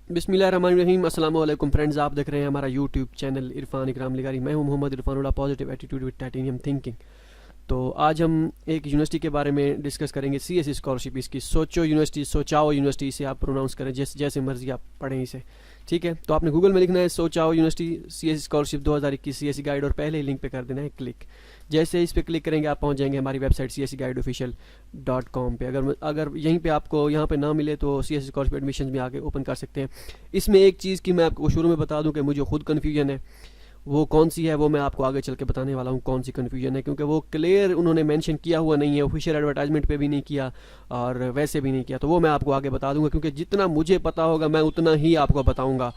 बिस्मिल्लाहिर्रहमानिर्रहीम। अस्सलाम वालेकुम फ्रेंड्स, आप देख रहे हैं हमारा यूट्यूब चैनल इरफान इकराम लिगारी। मैं हूं Mohammad Irfanullah, positive attitude with titanium thinking. तो आज हम एक यूनिवर्सिटी के बारे में डिस्कस करेंगे, सीएससी स्कॉलरशिप इसकी। सोचो यूनिवर्सिटी, सोचाओ यूनिवर्सिटी, इसे आप प्रोनाउंस करें जैसे मर्जी आप पढ़ें इसे, ठीक है। तो आपने गूगल में लिखना है Soochow university CSC scholarship 2021 CSC guide, और पहले ही लिंक पे कर देना है क्लिक। जैसे इस पे क्लिक करेंगे आप पहुंच जाएंगे हमारी वेबसाइट cscguideofficial.com पे। अगर यहीं पे आपको यहाँ पे ना मिले तो सीएससी स्कॉलरशिप एडमिशन में आके ओपन कर सकते हैं। इसमें एक चीज़ की मैं आपको शुरू में बता दूं कि मुझे खुद कन्फ्यूजन है, वो कौन सी है वो मैं आपको आगे चल के बताने वाला हूँ कौन सी कन्फ्यूजन है, क्योंकि वो क्लियर उन्होंने मेंशन किया हुआ नहीं है, ऑफिशियल एडवर्टाइजमेंट पे भी नहीं किया और वैसे भी नहीं किया। तो वो मैं आपको आगे बता दूंगा, क्योंकि जितना मुझे पता होगा मैं उतना ही आपको बताऊंगा।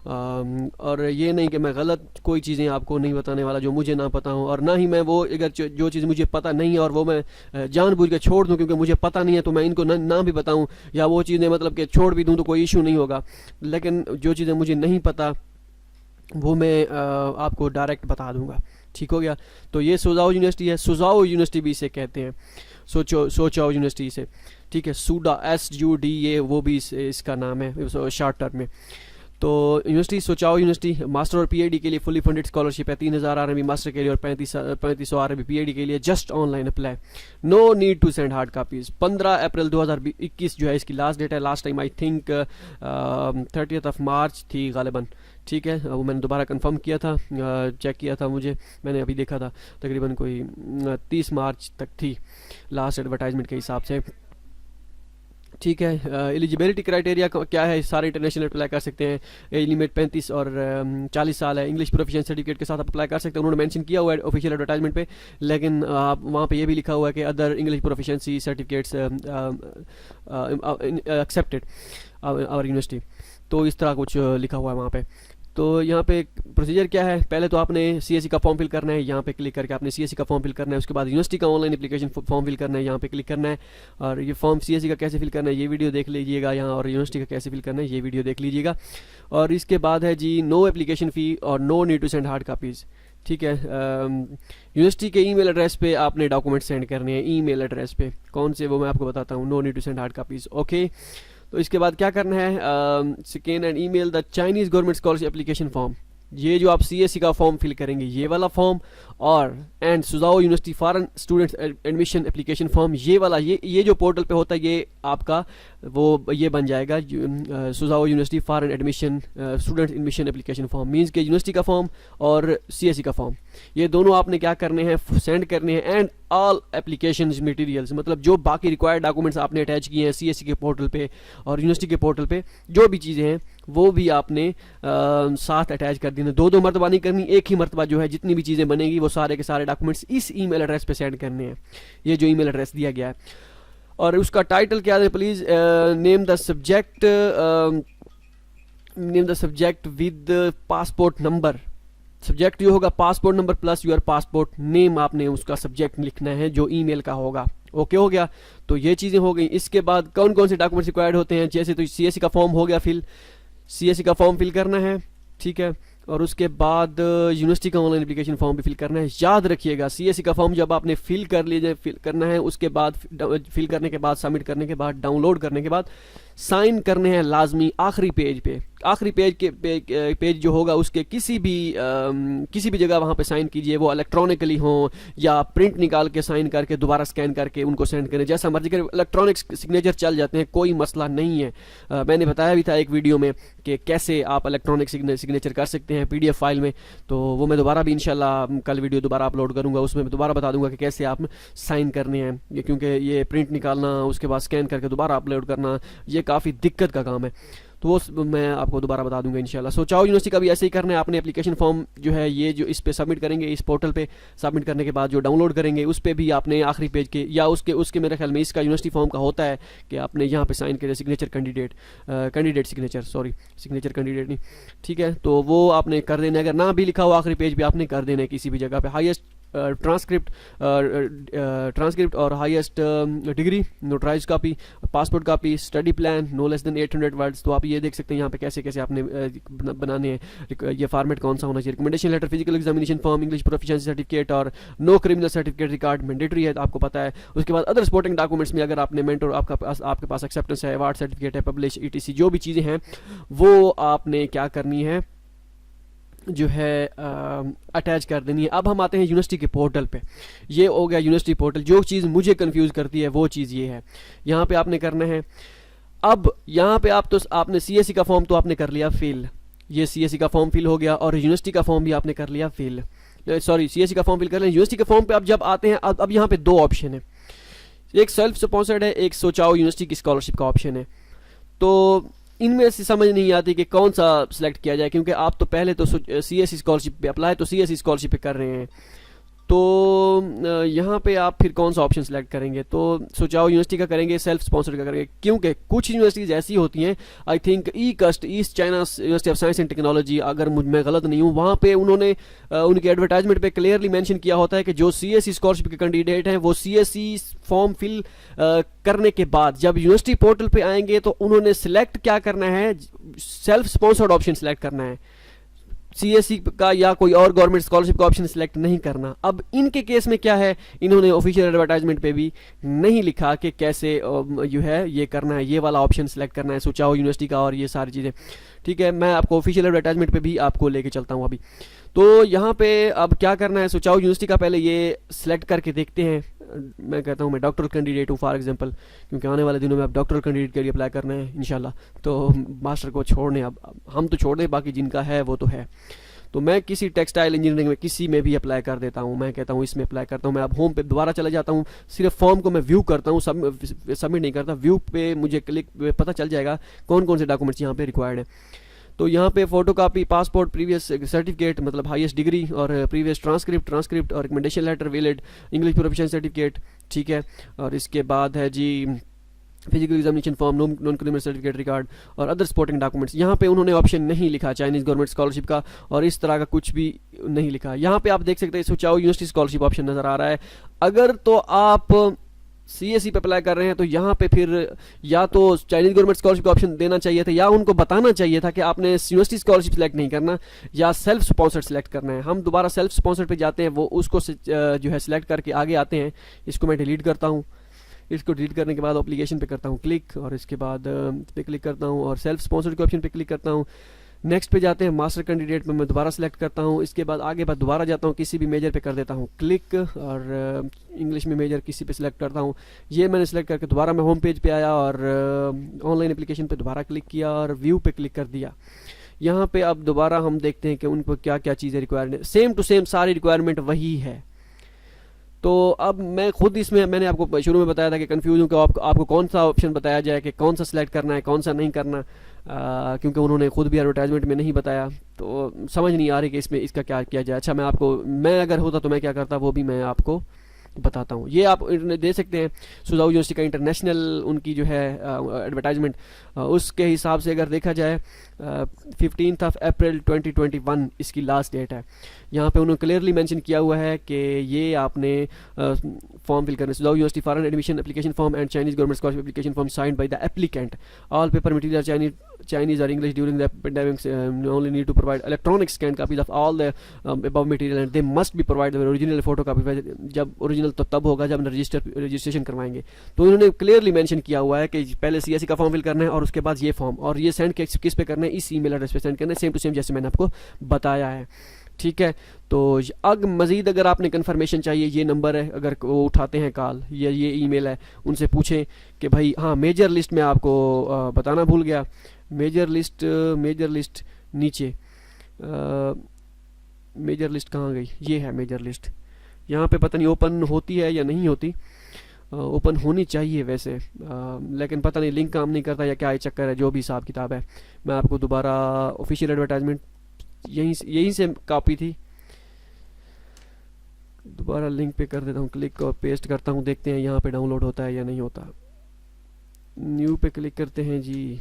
और ये नहीं कि मैं गलत कोई चीज़ें आपको नहीं बताने वाला जो मुझे ना पता हो, और ना ही मैं वो अगर जो चीज़ मुझे पता नहीं है और वो मैं जानबूझ के छोड़ दूं क्योंकि मुझे पता नहीं है तो मैं इनको ना भी बताऊं, या वो चीज़ें मतलब कि छोड़ भी दूं तो कोई इशू नहीं होगा। लेकिन जो चीज़ें मुझे नहीं पता वो मैं आपको डायरेक्ट बता दूंगा, ठीक हो गया। तो ये सुजाओ यूनिवर्सिटी है, सुजाओ यूनिवर्सिटी भी इसे कहते हैं, सोचाओ यूनिवर्सिटी से, ठीक है। सूडा SUDA वो भी इसका नाम है शॉर्ट टर्म में। तो यूनिवर्सिटी सोचाओ यूनिवर्सिटी मास्टर और पीएचडी के लिए फुली फंडेड स्कॉलरशिप है। 3000 RMB मास्टर के लिए और 3500 RMB पीएचडी के लिए। Just online apply, no need to send hard copies. 15 April 2021 जो है इसकी लास्ट डेट है। Last time I think 30 March थी गालिबन, ठीक है। वो मैंने दोबारा कंफर्म किया था, चेक किया था, मैंने अभी देखा था तकरीबन कोई 30 मार्च तक थी लास्ट एडवर्टाइजमेंट के हिसाब से, ठीक है। एलिजिबिलिटी क्राइटेरिया क्या है, सारे इंटरनेशनल अप्लाई कर सकते हैं। एज लिमिट 35 और 40 साल है। इंग्लिश प्रोफिशिएंसी सर्टिफिकेट के साथ आप अप्लाई कर सकते हैं, उन्होंने मेंशन किया हुआ है ऑफिशियल एडवर्टाइजमेंट पे, लेकिन आप वहाँ पे ये भी लिखा हुआ है कि other English proficiency certificates accepted our university. तो इस तरह कुछ लिखा हुआ है वहाँ पे। तो यहाँ पे प्रोसीजर क्या है, पहले तो आपने सीएससी का फॉर्म फिल करना है, यहाँ पे क्लिक करके आपने सीएससी का फॉर्म फिल करना है। उसके बाद यूनिवर्सिटी का ऑनलाइन एप्लीकेशन फॉर्म फिल करना है, यहाँ पे क्लिक करना है। और ये फॉर्म सीएससी का कैसे फिल करना है ये वीडियो देख लीजिएगा यहाँ, और यूनिवर्सिटी का कैसे फिल करना है ये वीडियो देख लीजिएगा। और इसके बाद है जी नो एप्लीकेशन फ़ी और no need to send hard copies, ठीक है। यूनिवर्सिटी के ईमेल एड्रेस पे आपने डॉक्यूमेंट सेंड करने हैं, ईमेल एड्रेस पे कौन से वो मैं आपको बताता हूँ। No need to send hard copies, okay. तो इसके बाद क्या करना है, scan and email the Chinese government scholarship application form. ये जो आप सीएससी का फॉर्म फिल करेंगे ये वाला फॉर्म, और and Soochow university foreign students admission application form ये वाला, ये जो पोर्टल पे होता है ये आपका वो ये बन जाएगा Soochow university foreign admission student admission application form. Means के यूनिवर्सिटी का फॉर्म और सीएससी का फॉर्म ये दोनों आपने क्या करने हैं, सेंड करने हैं। एंड ऑल एप्लीकेशन मटेरियल्स, मतलब जो बाकी रिक्वायर्ड डॉक्यूमेंट्स आपने अटैच किए हैं सीएससी के पोर्टल पे और यूनिवर्सिटी के पोर्टल पे, जो भी चीज़ें हैं वो भी आपने साथ अटैच कर देना। दो मरतबा नहीं करनी, एक ही मरतबा जो है जितनी भी चीज़ें बनेगी वो सारे के सारे डॉक्यूमेंट्स इस ईमेल एड्रेस पे सेंड करने हैं, ये जो ईमेल एड्रेस दिया गया है। और उसका टाइटल क्या है, please name the subject with passport number. Subject जो होगा passport number plus your passport name, आपने उसका सब्जेक्ट लिखना है जो ईमेल का होगा, ओके हो गया। तो ये चीज़ें हो गई। इसके बाद कौन कौन से डॉक्यूमेंट्स रिक्वायर्ड होते हैं, जैसे तो सीएससी का फॉर्म हो गया सीएससी का फॉर्म फिल करना है, ठीक है। और उसके बाद यूनिवर्सिटी का ऑनलाइन एप्लीकेशन फॉर्म भी फिल करना है। याद रखिएगा सीएससी का फॉर्म जब आपने फिल करना है, उसके बाद फिल करने के बाद सबमिट करने के बाद डाउनलोड करने के बाद साइन करने हैं लाजमी आखिरी पेज पे। आखिरी पेज जो होगा उसके किसी भी जगह वहाँ पे साइन कीजिए, वो इलेक्ट्रॉनिकली हो या प्रिंट निकाल के साइन करके दोबारा स्कैन करके उनको सेंड करें, जैसा मर्जी करें। इलेक्ट्रॉनिक सिग्नेचर चल जाते हैं, कोई मसला नहीं है। मैंने बताया भी था एक वीडियो में कि कैसे आप इलेक्ट्रॉनिक सिग्नेचर कर सकते हैं PDF फाइल में, तो वो मैं दोबारा भी इंशाल्लाह कल वीडियो दोबारा अपलोड करूँगा, उसमें मैं दोबारा बता दूंगा कि कैसे आप साइन करने हैं, क्योंकि ये प्रिंट निकालना उसके बाद स्कैन करके दोबारा अपलोड करना ये काफ़ी दिक्कत का काम है, तो वो मैं आपको दोबारा बता दूंगा इंशाल्लाह। सोचाओ यूनिवर्सिटी का भी ऐसे ही करना है, आपने एप्लीकेशन फॉर्म जो है ये जो इस पे सबमिट करेंगे इस पोर्टल पे, सबमिट करने के बाद जो डाउनलोड करेंगे उस पे भी आपने आखिरी पेज के या उसके मेरे ख्याल में इसका यूनिवर्सिटी फॉर्म का होता है कि आपने यहाँ पे साइन करें सिग्नेचर कैंडिडेट सिग्नेचर कैंडिडेट नहीं, ठीक है। तो वो आपने कर देना, अगर ना भी लिखा हो आखिरी पेज पे आपने कर देना है किसी भी जगह पे। हाईएस्ट ट्रांसक्रिप्ट और highest degree, notarize copy, passport copy, study plan no less than 800 words. तो आप ये देख सकते हैं यहाँ पे कैसे कैसे आपने बनाने हैं, ये फॉर्मेट कौन सा होना चाहिए। Recommendation letter, physical examination form, English proficiency certificate और no criminal certificate record mandatory है, आपको पता है। उसके बाद अदर सपोर्टिंग डॉक्यूमेंट्स में अगर आपने मेंटर आपके पास एक्सेप्टेंस है, अवार्ड सर्टिफिकेट है, पब्लिश ईटीसी जो भी चीज़ें हैं वो आपने क्या करनी है जो है अटैच कर देनी है। अब हम आते हैं यूनिवर्सिटी के पोर्टल पे। ये हो गया यूनिवर्सिटी पोर्टल। जो चीज़ मुझे कंफ्यूज करती है वो चीज़ ये है, यहाँ पे आपने करना है। अब यहाँ पे आपने सीएससी का फॉर्म तो आपने कर लिया फिल, ये सीएससी का फॉर्म फिल हो गया, और यूनिवर्सिटी का फॉर्म भी आपने कर लिया फिल, सॉरी सीएससी का फॉर्म फिल कर लिया। यूनिवर्सिटी के फॉर्म पे अब जब आते हैं, अब यहाँ पे दो ऑप्शन है, एक सेल्फ स्पॉन्सर्ड है, एक सोचाओ यूनिवर्सिटी की स्कॉलरशिप का ऑप्शन है। तो इनमें से समझ नहीं आती कि कौन सा सिलेक्ट किया जाए, क्योंकि आप तो पहले तो सीएससी स्कॉलरशिप पे अप्लाई तो सीएससी स्कॉलरशिप पे कर रहे हैं, तो यहाँ पे आप फिर कौन सा ऑप्शन सेलेक्ट करेंगे? तो सोचाओ यूनिवर्सिटी का करेंगे, सेल्फ स्पॉन्सर्ड का करेंगे, क्योंकि कुछ यूनिवर्सिटीज़ ऐसी होती हैं, I think east China university of science and technology, अगर मैं गलत नहीं हूँ, वहाँ पे उन्होंने उनके एडवर्टाइजमेंट पे क्लियरली मेंशन किया होता है कि जो सीएससी स्कॉलरशिप के कैंडिडेट हैं वो सीएससी फॉर्म फिल करने के बाद जब यूनिवर्सिटी पोर्टल पे आएंगे तो उन्होंने सिलेक्ट क्या करना है, सेल्फ स्पॉन्सर्ड ऑप्शन सिलेक्ट करना है, सीएससी का या कोई और गवर्नमेंट स्कॉलरशिप का ऑप्शन सिलेक्ट नहीं करना। अब इनके केस में क्या है, इन्होंने ऑफिशियल एडवर्टाइजमेंट पे भी नहीं लिखा कि कैसे जो है ये करना है, ये वाला ऑप्शन सिलेक्ट करना है सोचाओ यूनिवर्सिटी का और ये सारी चीज़ें। ठीक है, मैं आपको ऑफिशियल एडवर्टाइजमेंट पे भी आपको लेके चलता हूँ अभी। तो यहाँ पे अब क्या करना है, सोचाओ यूनिवर्सिटी का पहले ये सिलेक्ट करके देखते हैं। मैं कहता हूँ मैं डॉक्टरल कैंडिडेट हूँ फॉर एग्जांपल, क्योंकि आने वाले दिनों में अब डॉक्टरल कैंडिडेट के लिए अप्लाई करना है इंशाल्लाह, तो मास्टर को छोड़ने, अब हम तो छोड़ दें, बाकी जिनका है वो तो है। तो मैं किसी टेक्सटाइल इंजीनियरिंग में किसी में भी अप्लाई कर देता हूँ, मैं कहता हूँ इसमें अप्लाई करता हूँ। मैं अब होम पे दोबारा चला जाता हूँ, सिर्फ फॉर्म को मैं व्यू करता हूँ, सबमिट नहीं करता। व्यू पे मुझे क्लिक पता चल जाएगा कौन कौन से डॉक्यूमेंट्स यहाँ पे रिक्वायर्ड है। तो यहाँ पे photo copy, passport, previous certificate मतलब हाईएस्ट डिग्री और प्रीवियस ट्रांसक्रिप्ट और recommendation letter valid, English proficiency certificate, ठीक है। और इसके बाद है जी physical examination form, non criminal certificate record और अदर सपोर्टिंग डॉक्यूमेंट्स। यहाँ पे उन्होंने ऑप्शन नहीं लिखा चाइनीज़ गवर्नमेंट स्कॉलरशिप का, और इस तरह का कुछ भी नहीं लिखा। यहाँ पे आप देख सकते हैं सोचाओ यूनिवर्सिटी स्कॉलरशिप ऑप्शन नज़र आ रहा है। अगर तो आप सीएससी पे अप्लाई कर रहे हैं तो यहाँ पे फिर या तो चाइनीज़ गवर्नमेंट स्कॉलरशिप का ऑप्शन देना चाहिए था, या उनको बताना चाहिए था कि आपने यूनिवर्सिटी स्कॉलरशिप सेलेक्ट नहीं करना या सेल्फ स्पॉन्सर्ड सेलेक्ट करना है। हम दोबारा सेल्फ स्पॉन्सर्ड पे जाते हैं, वो उसको जो है सिलेक्ट करके आगे आते हैं। इसको मैं डिलीट करता हूँ, इसको डिलीट करने के बाद एप्लीकेशन पे करता हूँ क्लिक, और इसके बाद पे क्लिक करता हूँ और सेल्फ स्पॉन्सर्ड के ऑप्शन पे क्लिक करता हूँ। नेक्स्ट पे जाते हैं, मास्टर कैंडिडेट में मैं दोबारा सेलेक्ट करता हूँ। इसके बाद आगे बाद दोबारा जाता हूँ, किसी भी मेजर पे कर देता हूँ क्लिक, और इंग्लिश में मेजर किसी पे सिलेक्ट करता हूँ। ये मैंने सेलेक्ट करके दोबारा मैं होम पेज पे आया और ऑनलाइन एप्लीकेशन पे दोबारा क्लिक किया और व्यू पे क्लिक कर दिया। यहाँ पे अब दोबारा हम देखते हैं कि उनको क्या क्या चीज़ें रिक्वायर्ड है, सेम टू सेम सारी रिक्वायरमेंट वही है। तो अब मैं खुद इसमें, मैंने आपको शुरू में बताया था कि कंफ्यूज हूँ कि आपको कौन सा ऑप्शन बताया जाए कि कौन सा सिलेक्ट करना है कौन सा नहीं करना, क्योंकि उन्होंने खुद भी एडवर्टाइजमेंट में नहीं बताया, तो समझ नहीं आ रही कि इसमें इसका क्या किया जाए। अच्छा, मैं अगर होता तो मैं क्या करता वो भी मैं आपको बताता हूँ। ये आप दे सकते हैं सोचाओ यूनिवर्सिटी का इंटरनेशनल उनकी जो है एडवर्टाइजमेंट, उसके हिसाब से अगर देखा जाए 15 अप्रैल 2021 इसकी लास्ट डेट है। यहाँ पे उन्होंने क्लियरली मेंशन किया हुआ है कि ये आपने फॉर्म फिल करने, Soochow university foreign admission application form and Chinese government scholarship application form signed by the applicant, all paper material Chinese or English during the pandemic, only need to provide electronic scanned copies of all the above material and they must be provided original photocopy। जब original तो तब होगा जब registration करवाएंगे। तो इन्होंने clearly mention किया हुआ है कि पहले सीएससी का फॉर्म फिल करना है और उसके बाद ये फॉर्म, और ये सेंड किस पे करना है, इस ईमेल एड्रेस पे सेंड करना है, सेम टू सेम जैसे मैंने आपको बताया है। ठीक है, तो मज़ीद अगर आपने कन्फर्मेशन चाहिए, ये नंबर है, अगर वो उठाते हैं कॉल, ये ईमेल है, उनसे पूछें कि भाई हाँ मेजर लिस्ट में आपको बताना भूल गया, मेजर लिस्ट नीचे, मेजर लिस्ट कहाँ गई, ये है मेजर लिस्ट। यहाँ पे पता नहीं ओपन होती है या नहीं होती, ओपन होनी चाहिए वैसे, लेकिन पता नहीं लिंक काम नहीं करता या क्या चक्कर है, जो भी हिसाब किताब है। मैं आपको दोबारा ऑफिशियल एडवर्टाइजमेंट यहीं से कॉपी थी, दोबारा लिंक पे कर देता हूँ क्लिक और पेस्ट करता हूँ, देखते हैं यहाँ पे डाउनलोड होता है या नहीं होता। न्यू पे क्लिक करते हैं जी,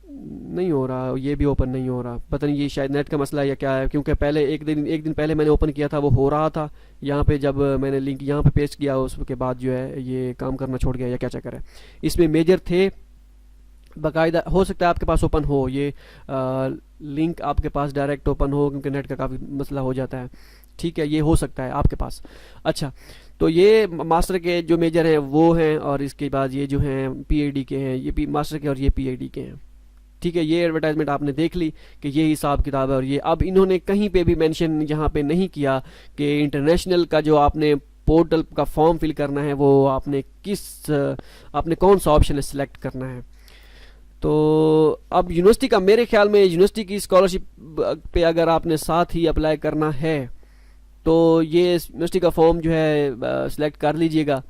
नहीं हो रहा, ये भी ओपन नहीं हो रहा, पता नहीं ये शायद नेट का मसला है या क्या है, क्योंकि पहले एक दिन पहले मैंने ओपन किया था वो हो रहा था। यहाँ पे जब मैंने लिंक यहाँ पे पेस्ट किया उसके बाद जो है ये काम करना छोड़ गया या क्या चक्कर है। इसमें मेजर थे बाकायदा, हो सकता है आपके पास ओपन हो ये लिंक, आपके पास डायरेक्ट ओपन हो, क्योंकि नेट का काफ़ी मसला हो जाता है। ठीक है, ये हो सकता है आपके पास। अच्छा, तो ये मास्टर के जो मेजर हैं वो हैं, और इसके बाद ये जो हैं पीएडी के हैं, ये भी मास्टर के और ये पीएडी के हैं। ठीक है, ये एडवर्टाइजमेंट आपने देख ली कि ये हिसाब किताब है। और ये अब इन्होंने कहीं पे भी मेंशन यहाँ पे नहीं किया कि इंटरनेशनल का जो आपने पोर्टल का फॉर्म फिल करना है वो आपने कौन सा ऑप्शन सिलेक्ट करना है। तो अब यूनिवर्सिटी का, मेरे ख्याल में यूनिवर्सिटी की स्कॉलरशिप पे अगर आपने साथ ही अप्लाई करना है तो ये यूनिवर्सिटी का फॉर्म जो है सिलेक्ट कर लीजिएगा।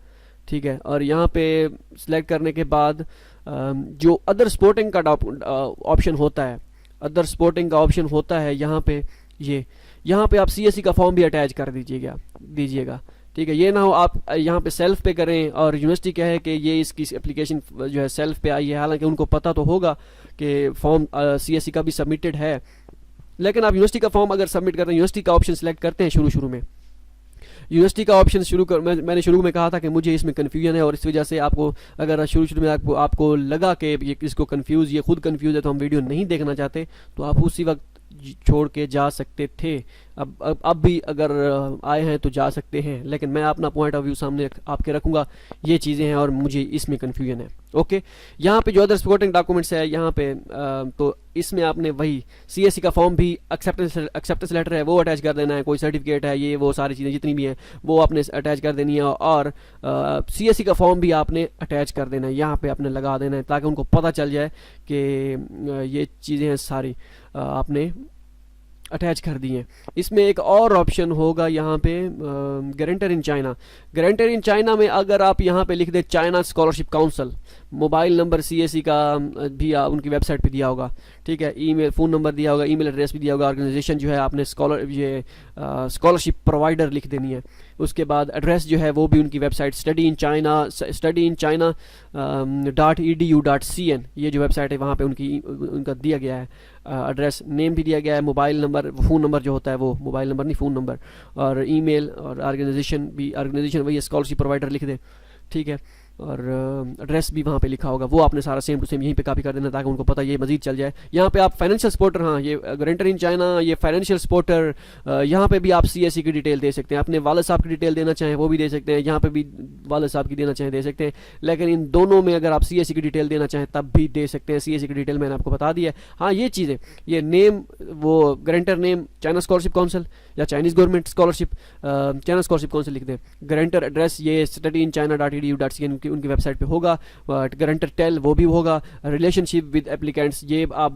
ठीक है, और यहाँ पे सिलेक्ट करने के बाद जो अदर स्पोर्टिंग का ऑप्शन होता है, अदर स्पोर्टिंग का ऑप्शन होता है यहाँ पे, यहाँ पे आप सीएससी का फॉर्म भी अटैच कर दीजिएगा। ठीक है, ये ना हो आप यहाँ पे सेल्फ पे करें और यूनिवर्सिटी कहे कि ये इसकी एप्लीकेशन जो है सेल्फ पे आई है, हालांकि उनको पता तो होगा कि फॉर्म सीएससी का भी सबमिटेड है, लेकिन आप यूनिवर्सिटी का फॉर्म अगर सबमिट करते हैं, यूनिवर्सिटी का ऑप्शन सेलेक्ट करते हैं शुरू में, यूनिवर्सिटी का ऑप्शन मैंने शुरू में कहा था कि मुझे इसमें कन्फ्यूजन है, और इस वजह से आपको अगर शुरू में आपको लगा कि ये इसको ये खुद कन्फ्यूज है तो हम वीडियो नहीं देखना चाहते, तो आप उसी वक्त छोड़ के जा सकते थे। अब भी अगर आए हैं तो जा सकते हैं, लेकिन मैं अपना पॉइंट ऑफ व्यू सामने आपके रखूँगा, ये चीज़ें हैं और मुझे इसमें कन्फ्यूजन है। ओके, यहाँ पे जो अदर सपोर्टिंग डॉक्यूमेंट्स है यहाँ पे तो इसमें आपने वही सीएससी का फॉर्म भी, एक्सेप्टेंस लेटर है वो अटैच कर देना है, कोई सर्टिफिकेट है, ये वो सारी चीज़ें जितनी भी हैं वो आपने अटैच कर देनी है, और सीएससी का फॉर्म भी आपने अटैच कर देना है, यहाँ पे आपने लगा देना है, ताकि उनको पता चल जाए कि ये चीज़ें हैं सारी आपने अटैच कर दी हैं। इसमें एक और ऑप्शन होगा यहाँ पे, guarantor in China. Guarantor in China में अगर आप यहाँ पे लिख दे China scholarship council, mobile number CSC का भी उनकी वेबसाइट पे दिया होगा। ठीक है, ईमेल, फ़ोन नंबर दिया होगा, ईमेल एड्रेस भी दिया होगा, ऑर्गेनाइजेशन जो है आपने स्कॉलरशिप प्रोवाइडर लिख देनी है। उसके बाद एड्रेस जो है वो भी उनकी वेबसाइट studyinchina.edu.cn, ये जो वेबसाइट है वहाँ पे उनका दिया गया है एड्रेस, नेम भी दिया गया है, मोबाइल नंबर, फ़ोन नंबर जो होता है वो, मोबाइल नंबर नहीं फ़ोन नंबर, और ईमेल, और ऑर्गेनाइजेशन वही स्कॉलरशिप प्रोवाइडर लिख दे। ठीक है, और एड्रेस भी वहाँ पे लिखा होगा, वो आपने सारा सेम टू सेम यहीं पे कॉपी कर देना ताकि उनको पता ये मजीद चल जाए। यहाँ पे आप फाइनेंशियल सपोर्टर, हाँ ये गारंटर इन चाइना, ये फाइनेंशियल सपोर्टर, यहाँ पे भी आप सीएससी की डिटेल दे सकते हैं, अपने वालिद साहब की डिटेल देना चाहें वो भी दे सकते हैं, यहाँ पे भी वालिद साहब की देना चाहें दे सकते हैं, लेकिन इन दोनों में अगर आप सीएससी की डिटेल देना चाहें तब भी दे सकते हैं। सीएससी की डिटेल मैंने आपको बता दी है। हाँ, ये चीज़ें, ये नेम, वो guarantor name China scholarship council या Chinese government scholarship, China scholarship council लिख दें। गारंटर एड्रेस ये studyinchina.edu.cn उनकी वेबसाइट पे होगा। गारंटर टेल वो भी होगा। रिलेशनशिप विद एप्लीकेंट्स ये आप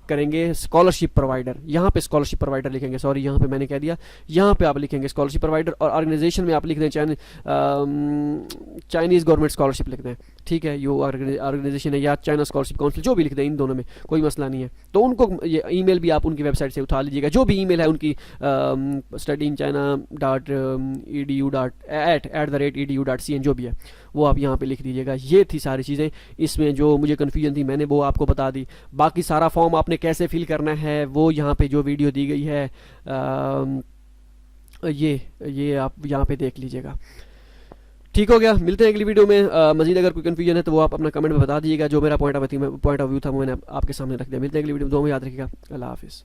करेंगे स्कॉलरशिप प्रोवाइडर, यहाँ पे स्कॉलरशिप प्रोवाइडर लिखेंगे, सॉरी यहाँ पे मैंने कह दिया, यहाँ पे आप लिखेंगे स्कॉलरशिप प्रोवाइडर, और ऑर्गेनाइजेशन में आप लिख दें चाइनीज़ गवर्नमेंट स्कॉलरशिप लिख दें। ठीक है, यो ऑर्गेनाइजेशन है या चाइना स्कॉलरशिप काउंसिल, जो भी लिख दें, इन दोनों में कोई मसला नहीं है। तो उनको ये ईमेल भी आप उनकी वेबसाइट से उठा लीजिएगा, जो भी ईमेल है उनकी studyinchina.edu.cn जो भी है वो आप यहाँ पे लिख दीजिएगा। ये थी सारी चीज़ें, इसमें जो मुझे कन्फ्यूजन थी मैंने वो आपको बता दी। बाकी सारा फॉर्म आपने कैसे फिल करना है वो यहाँ पे जो वीडियो दी गई है ये आप यहाँ पे देख लीजिएगा। ठीक हो गया, मिलते हैं अगली वीडियो में। मजीद अगर कोई कन्फ्यूजन है तो वो आप अपना कमेंट में बता दीजिएगा। जो मेरा पॉइंट ऑफ व्यू था वो मैंने आपके सामने रख दिया। मिलते हैं अगली वीडियो में, दो में याद रखिएगा। अल्लाह हाफिज़।